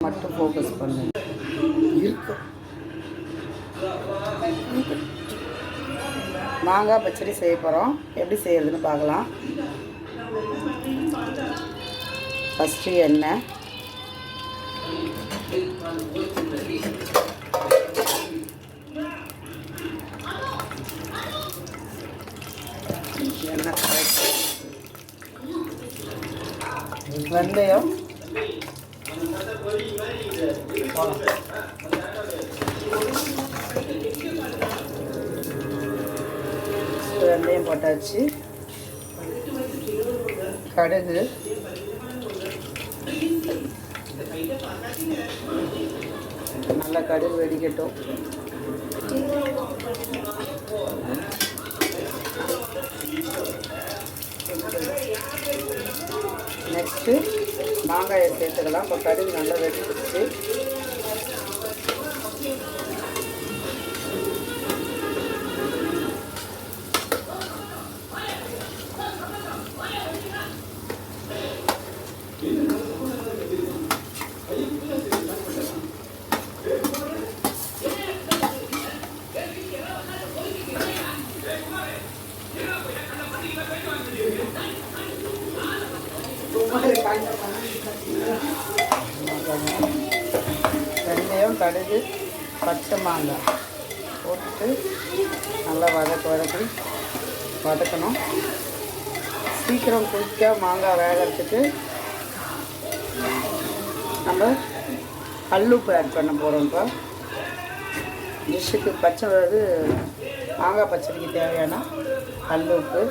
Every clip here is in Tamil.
மட்டும் ஃபோக்கஸ் பண்ணு. இருக்கும் மாங்காய் பச்சடி செய்ய போகிறோம். எப்படி செய்கிறதுன்னு பார்க்கலாம். ஃபஸ்ட்டு எண்ணெய், வெந்தயம், வெந்தயம் போட்டாச்சு. கடுகு, நல்லா கடுகு வெடிக்கட்டும். நெக்ஸ்ட்டு மாங்காயை சேர்த்துக்கலாம். இப்போ கடுகு நல்லா வெடிச்சிருச்சு. வெந்தயம், கடுகு, பச்சை மாங்காய் போட்டு நல்லா வதக்கணும். சீக்கிரம் குயிக்காக மாங்காய் வேகிறதுக்கு நம்ம கல்லுப்பு ஆட் பண்ண போகிறோம். இப்போ டிஷ்ஷுக்கு மாங்காய் பச்சடிக்கு தேவையான கல்லுப்பு.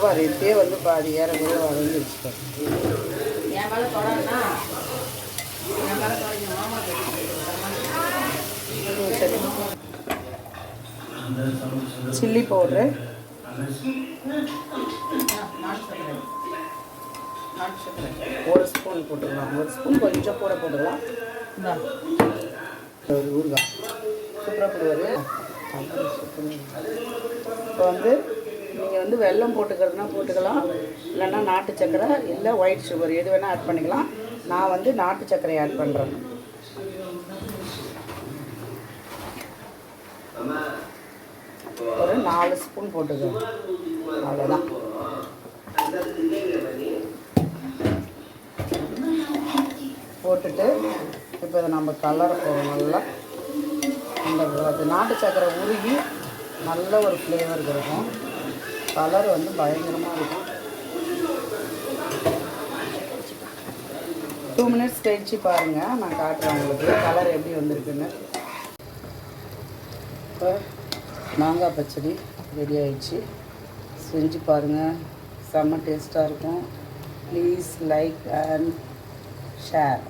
பாரு இப்பயே வந்து பாதி ஏறக்குறைய வதங்கிடுச்சு. சில்லி பவுட்ரு, ஒரு ஸ்பூன் போட்டுக்கலாம். ஒரு ஸ்பூன் கொஞ்சம் கூட போட்டுக்கலாம். ஒரு ஊறுகாய் சூப்பராக போடுவார். இப்போ வந்து நீங்கள் வந்து வெல்லம் போட்டுக்கிறதுனா போட்டுக்கலாம், இல்லைன்னா நாட்டு சர்க்கரை இல்லை ஒயிட் சுகர் எது வேணால் ஆட் பண்ணிக்கலாம். நான் வந்து நாட்டு சர்க்கரையை ஆட் பண்ணுறேன். ஒரு 4 ஸ்பூன் போட்டுக்கிறேன். அவ்வளோதான். போட்டுட்டு இப்போ இதை நம்ம கலர போகிறோம். நல்லா இந்த நாட்டு சர்க்கரை உருகி நல்ல ஒரு ஃப்ளேவர் இருக்கும். கலர் வந்து பயங்கரமாக இருக்கும். 2 மினிட்ஸ் கழிச்சு பாருங்கள், நான் காட்டுறேன் உங்களுக்கு கலர் எப்படி வந்திருக்குன்னு. இப்போ மாங்காய் பச்சடி ரெடி ஆகிடுச்சு. செஞ்சு பாருங்கள், செம்ம டேஸ்ட்டாக இருக்கும். Please like and share.